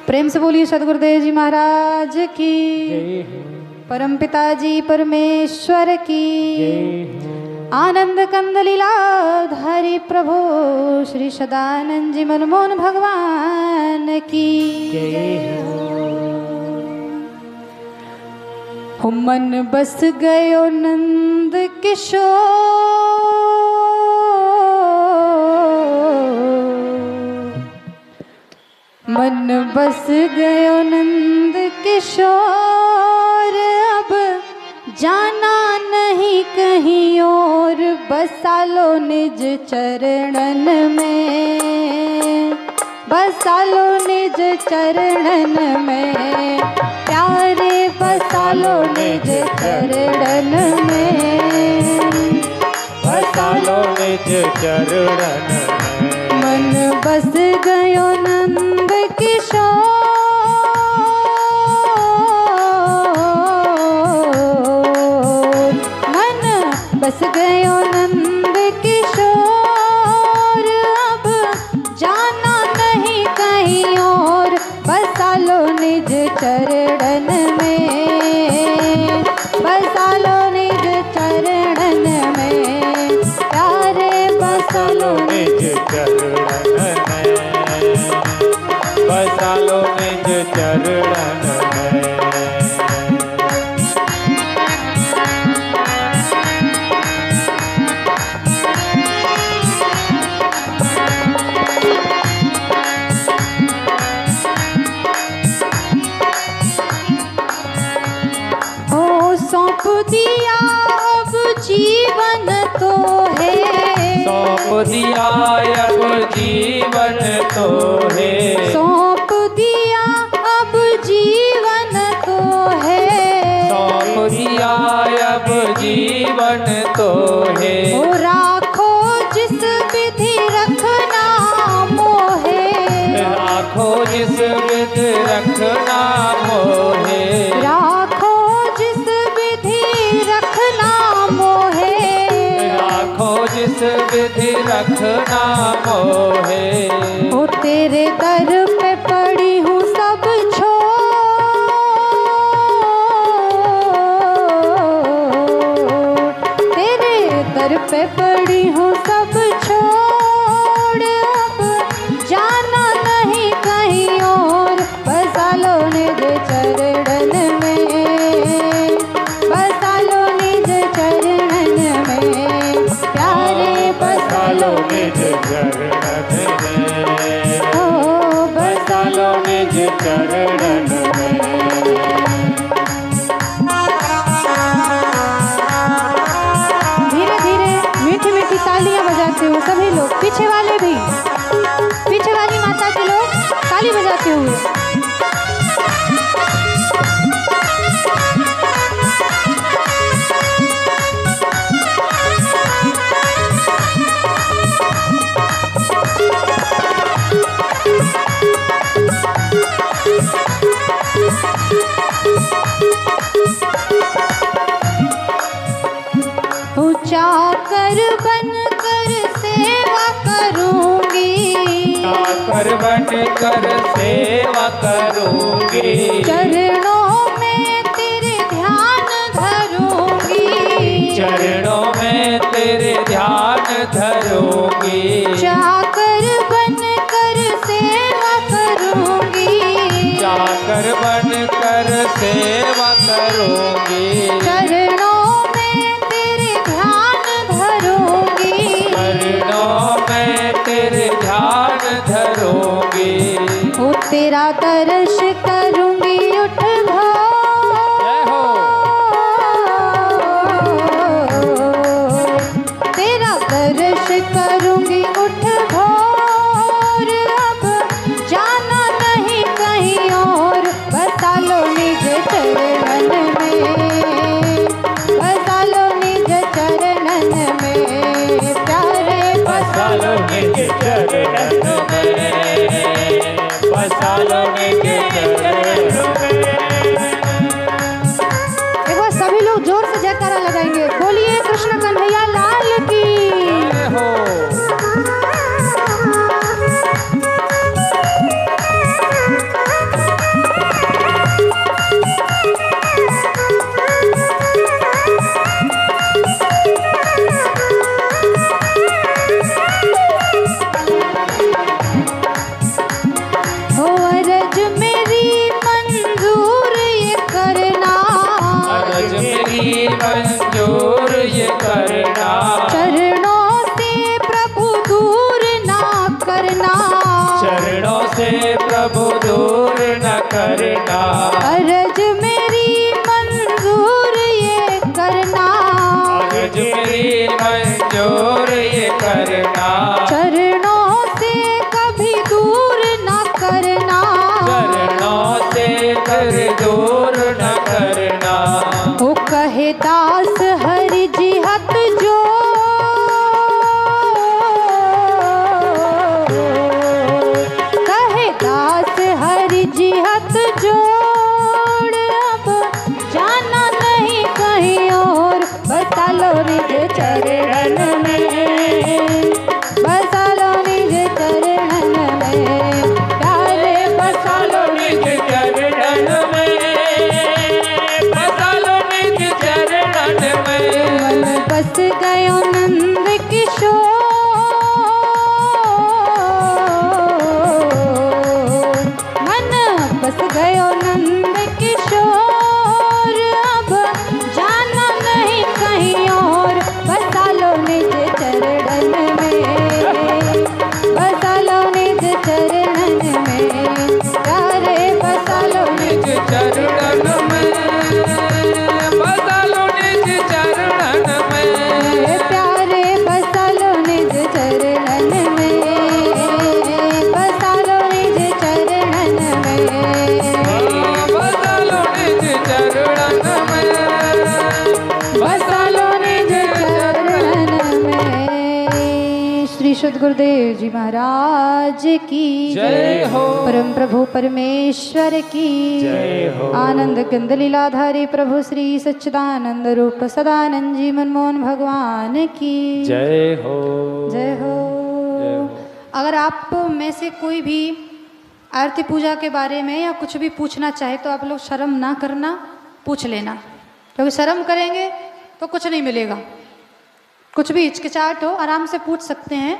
प्रेम से बोलिए सदगुरुदेव जी महाराज की, परम पिताजी परमेश्वर की, आनंद कंद लीलाधारी प्रभु श्री सदानंद जी मनमोहन भगवान की। हो मन बस गयो नंद किशोर, मन बस गयो नंद किशोर, अब जाना नहीं कहीं और, बसा लो निज चरणन में, बसा लो निज चरणन में, प्यारे बसा लो निज चरणन में, बसा लो निज चरणन में। मन बस गयो नंद किशोर, मन बस गयो नंद किशोर, अब जाना नहीं कहीं और, बसा लो निज चरणन में, बसा लो निज चरणन में, प्यारे बसा लो निज चरणन में, बसा लो निज चरणन में। ओ सौंप दिया अब जीवन तो है, सौंप दिया अब जीवन तो है, सौंप दिया अब जीवन तो है, सौंप दिया अब जीवन तो है। ओ राखो जिस विधि रखना मोहे, राखो जिस विधि रखना मोहे, राखो जिस विधि रखना मोहे, राखो जिस विधि रखना मोहे। ओ तेरे दर पे पड़ी हूँ सब छोड़, तेरे दर पे पड़ी हूँ सब छोड़, अब जाना नहीं कहीं और, बसा लो निज चरणन में, बसा लो निज चरणन में, प्यारे बसा लो निज चरणन में, ओ बसा लो निज चरणन में। धीरे धीरे मीठी मीठी तालियां बजाते हुए सभी लोग, पीछे वाले भी, पीछे वाली माता के लोग ताली बजाते हुए। चाकर बन कर सेवा करूंगी, चाकर बन कर सेवा करूंगी, चरणों में तेरे ध्यान धरूंगी, चरणों में तेरे ध्यान धरूंगी, चाकर बन कर सेवा करूंगी, चाकर बन कर सेवा करूंगी, चरणों में तेरे ध्यान धरूंगी, चरणों में तेरे ध्यान धरूंगी। ओ तेरा दर्श करूंगी उठ जय हो। तेरा दर्श करूंगी उठ भोर, अब जाना नहीं कहीं और, बसा लो निज चरणन में, बसा लो निज चरणन में, प्यारे बसा लो निज चरणन में, बसा लो निज चरणन में। एक बार सभी लोग जोर से जयकारा लगाएंगे, बोलिए कृष्ण कन्हैया लाल की। जय हो। से प्रभु दूर न करना, अर्ज मेरी मंजूर ये करना, अर्ज मेरी मंजूर ये करना, चरणों से कभी दूर न करना, चरणों से कभी दूर न करना। वो कहे दास हरि जी हाथ जो, कहे दास हरि जी हाथ जोड़, अब जाना नहीं कहीं और, बसा लो निज चरण में, बसा लो निज चरण में, प्यारे बसा लो निज चरण में, बसा लो निज चरण में। मन बस गयो नंद किशोर, मन बस गयो नंद किशोर, अब जाना नहीं कहीं और, बसा लो निज चरण में, बसा लो निज चरण में, प्यारे बसा लो निज चरण में, बसा लो निज चरण में, प्यारे बसा लो निज चरण में, बसा लो निज चरण में, बसा लो निज चरण में, बसा लो निज चरण में। श्री शुद्ध गुरुदेव जी महाराज की जय हो। परम प्रभु परमेश्वर की जय हो। आनंद गंध लीलाधारी प्रभु श्री सच्चिदानंद रूप सदानंद जी मनमोहन भगवान की जय हो। जय हो। जय हो। अगर आप में से कोई भी आरती पूजा के बारे में या कुछ भी पूछना चाहे तो आप लोग शर्म ना करना, पूछ लेना, क्योंकि शर्म करेंगे तो कुछ नहीं मिलेगा। कुछ भी हिचकिचाहट हो आराम से पूछ सकते हैं,